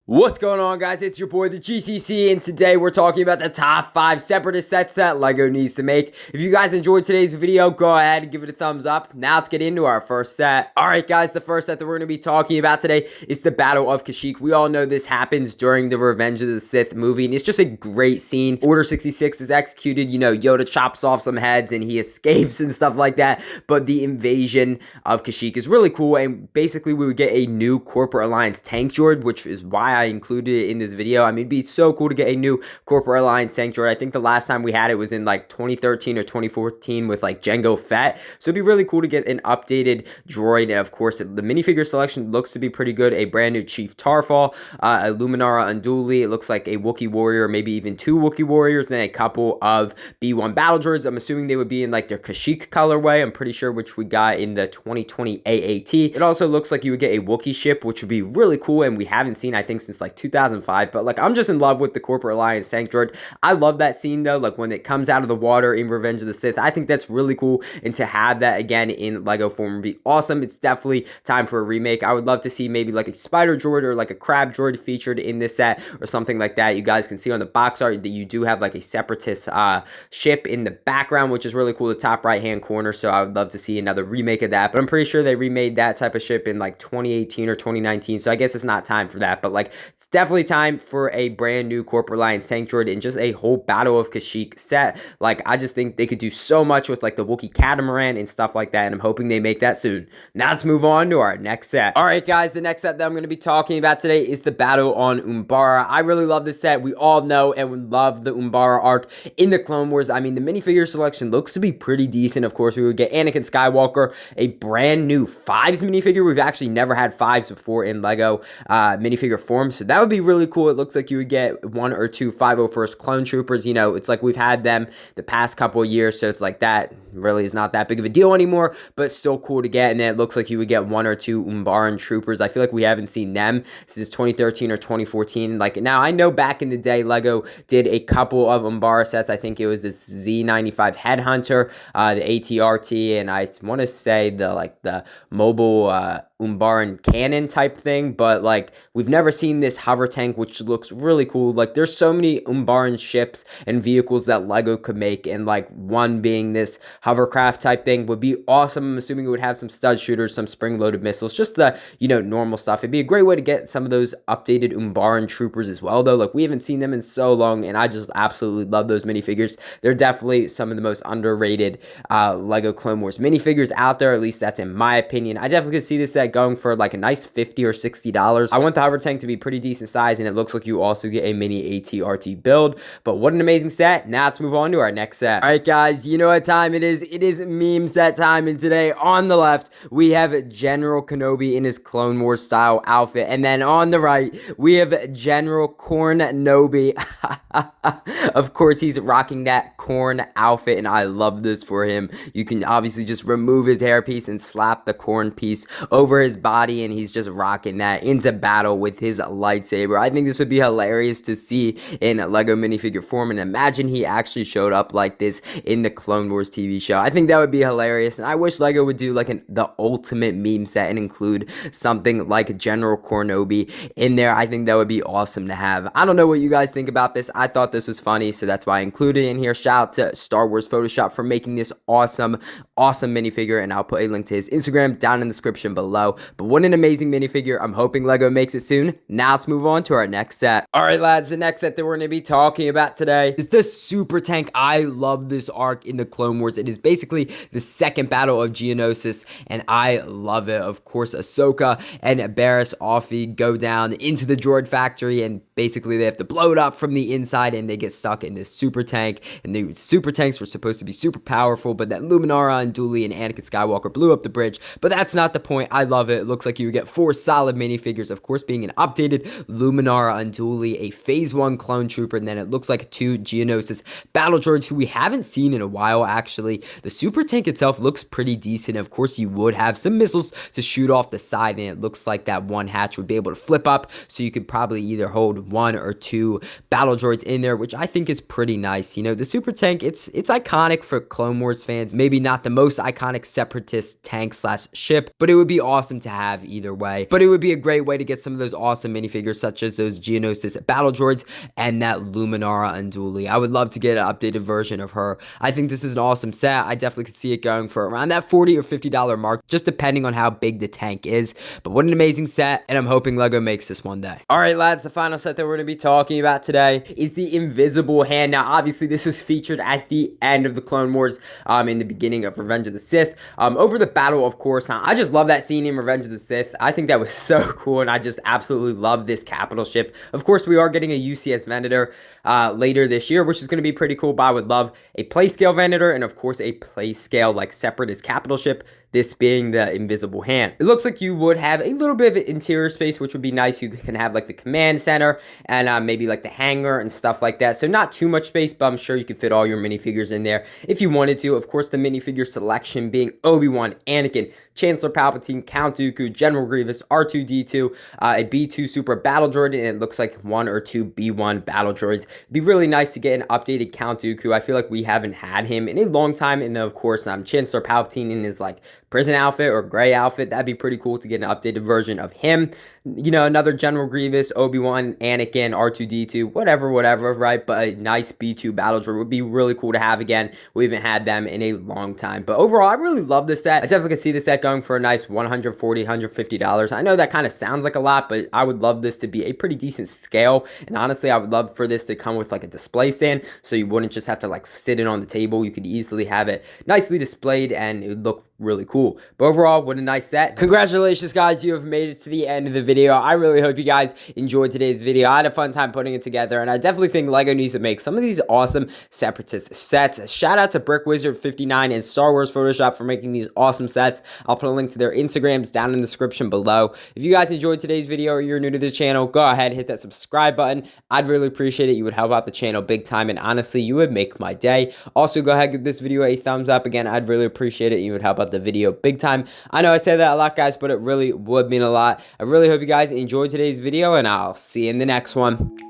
What's going on, guys? It's your boy the GCC, and today we're talking about the top 5 Separatist sets that LEGO needs to make. If you guys enjoyed today's video, go ahead and give it a thumbs up. Now let's get into our first set. Alright guys, the first set that we're going to be talking about today is the Battle of Kashyyk. We all know this happens during the Revenge of the Sith movie, and it's just a great scene. Order 66 is executed, you know, Yoda chops off some heads and he escapes and stuff like that, but the invasion of Kashyyk is really cool, and basically we would get a new Corporate Alliance tank droid, which is why I included it in this video. I mean, it'd be so cool to get a new Corporate Alliance tank droid. I think the last time we had it was in like 2013 or 2014 with like Jango Fett. So it'd be really cool to get an updated droid. And of course, the minifigure selection looks to be pretty good. A brand new Chief Tarfal, a Luminara Unduli. It looks like a Wookiee warrior, maybe even 2 Wookiee warriors, then a couple of B1 battle droids. I'm assuming they would be in like their Kashyyk colorway. I'm pretty sure, which we got in the 2020 AAT. It also looks like you would get a Wookiee ship, which would be really cool, and we haven't seen, I think, since like 2005. But like, I'm just in love with the Corporate Alliance tank droid. I love that scene though, like when it comes out of the water in Revenge of the Sith. I think that's really cool, and to have that again in Lego form would be awesome. It's definitely time for a remake. I would love to see maybe like a spider droid or like a crab droid featured in this set or something like that. You guys can see on the box art that you do have like a Separatist ship in the background, which is really cool, the top right hand corner. So I would love to see another remake of that, but I'm pretty sure they remade that type of ship in like 2018 or 2019, so I guess it's not time for that. But like, it's definitely time for a brand new Corporate Alliance tank droid and just a whole Battle of Kashyyk set. Like, I just think they could do so much with like the Wookiee catamaran and stuff like that, and I'm hoping they make that soon. Now let's move on to our next set. Alright guys, the next set that I'm going to be talking about today is the Battle on Umbra. I really love this set. We all know and we love the Umbra arc in the Clone Wars. I mean, the minifigure selection looks to be pretty decent. Of course, we would get Anakin Skywalker, a brand new 5s minifigure. We've actually never had 5s before in Lego minifigure form, so that would be really cool. It looks like you would get 1 or 2 501st clone troopers. You know, it's like we've had them the past couple of years, so it's like that really is not that big of a deal anymore, but still cool to get. And then it looks like you would get 1 or 2 Umbaran troopers. I feel like we haven't seen them since 2013 or 2014. Like, now I know back in the day Lego did a couple of Umbara sets. I think it was this Z95 Headhunter, the ATRT, and I want to say the mobile Umbaran cannon type thing, but like, we've never seen this hover tank, which looks really cool. Like, there's so many Umbaran ships and vehicles that Lego could make, and like, one being this hovercraft type thing would be awesome. I'm assuming it would have some stud shooters, some spring-loaded missiles, just the, you know, normal stuff. It'd be a great way to get some of those updated Umbaran troopers as well, though. Like, we haven't seen them in so long, and I just absolutely love those minifigures. They're definitely some of the most underrated Lego Clone Wars minifigures out there. At least that's in my opinion. I definitely could see this set going for like a nice $50 or $60. I want the hover tank to be pretty decent size, and it looks like you also get a mini ATRT build. But what an amazing set. Now let's move on to our next set. All right guys, you know what time it is. It is meme set time, and today on the left we have General Kenobi in his Clone Wars style outfit, and then on the right we have General Corn Nobi. Of course, he's rocking that corn outfit, and I love this for him. You can obviously just remove his hairpiece and slap the corn piece over his body, and he's just rocking that into battle with his lightsaber. I think this would be hilarious to see in Lego minifigure form, and imagine he actually showed up like this in the Clone Wars TV show. I think that would be hilarious, and I wish Lego would do like the ultimate meme set and include something like General Cornobi in there. I think that would be awesome to have. I don't know what you guys think about this. I thought this was funny, so that's why I included it in here. Shout out to Star Wars Photoshop for making this awesome minifigure, and I'll put a link to his Instagram down in the description below. But what an amazing minifigure. I'm hoping Lego makes it soon. Now let's move on to our next set. Alright lads, the next set that we're going to be talking about today is the Super Tank. I love this arc in the Clone Wars. It is basically the second battle of Geonosis, and I love it. Of course, Ahsoka and Barriss Offee go down into the droid factory, and basically they have to blow it up from the inside, and they get stuck in this super tank. And the super tanks were supposed to be super powerful, but then Luminara and Unduli and Anakin Skywalker blew up the bridge. But that's not the point. I love it. It looks like you get 4 solid minifigures, of course, being an updated Luminara Unduli, a Phase 1 clone trooper, and then it looks like 2 Geonosis battle droids who we haven't seen in a while, actually. honestly, the super tank itself looks pretty decent. Of course, you would have some missiles to shoot off the side, and it looks like that one hatch would be able to flip up, so you could probably either hold 1 or 2 battle droids in there, which I think is pretty nice. You know, the super tank, it's iconic for Clone Wars fans. Maybe not the most iconic Separatist tank slash ship, but it would be awesome to have either way. But it would be a great way to get some of those awesome minifigures, such as those Geonosis battle droids and that Luminara Unduli. I would love to get an updated version of her. I think this is an awesome set. I definitely could see it going for around that $40 or $50 mark, just depending on how big the tank is. But what an amazing set, and I'm hoping LEGO makes this one day. Alright lads, the final set that we're going to be talking about today is the Invisible Hand. Now obviously this was featured at the end of the Clone Wars, in the beginning of Revenge of the Sith, over the battle, of course. Now I just love that scene in Revenge of the Sith. I think that was so cool, and I just absolutely love this capital ship. Of course, we are getting a UCS Venator later this year, which is going to be pretty cool, but I would love a play scale Venator, and of course a play scale like Separatist capital ship, this being the Invisible Hand. It looks like you would have a little bit of interior space, which would be nice. You can have like the command center and maybe like the hangar and stuff like that. So not too much space, but I'm sure you could fit all your minifigures in there if you wanted to. Of course, the minifigure selection being Obi-Wan, Anakin, Chancellor Palpatine, Count Dooku, General Grievous, R2-D2, a B2 Super Battle Droid, and it looks like 1 or 2 B1 Battle Droids. It'd be really nice to get an updated Count Dooku. I feel like we haven't had him in a long time, and then of course Chancellor Palpatine in his like prison outfit or gray outfit. That'd be pretty cool to get an updated version of him. You know, another General Grievous, Obi-Wan, Anakin, R2-D2, whatever, right? But a nice B2 Battle Droid would be really cool to have again. We haven't had them in a long time. But overall, I really love this set. I definitely could see this set going for a nice $140, $150. I know that kind of sounds like a lot, but I would love this to be a pretty decent scale. And honestly, I would love for this to come with like a display stand, so you wouldn't just have to like sit it on the table. You could easily have it nicely displayed, and it would look really cool. But overall, what a nice set. Congratulations guys, you have made it to the end of the video. I really hope you guys enjoyed today's video. I had a fun time putting it together, and I definitely think LEGO needs to make some of these awesome Separatist sets. Shout out to BrickWizard59 and Star Wars Photoshop for making these awesome sets. I'll put a link to their Instagrams down in the description below. If you guys enjoyed today's video or you're new to this channel, go ahead, hit that subscribe button. I'd really appreciate it. You would help out the channel big time, and honestly, you would make my day. Also, go ahead, give this video a thumbs up. Again, I'd really appreciate it. You would help out the video big time. I know I say that a lot, guys, but it really would mean a lot. I really hope you guys enjoyed today's video, and I'll see you in the next one.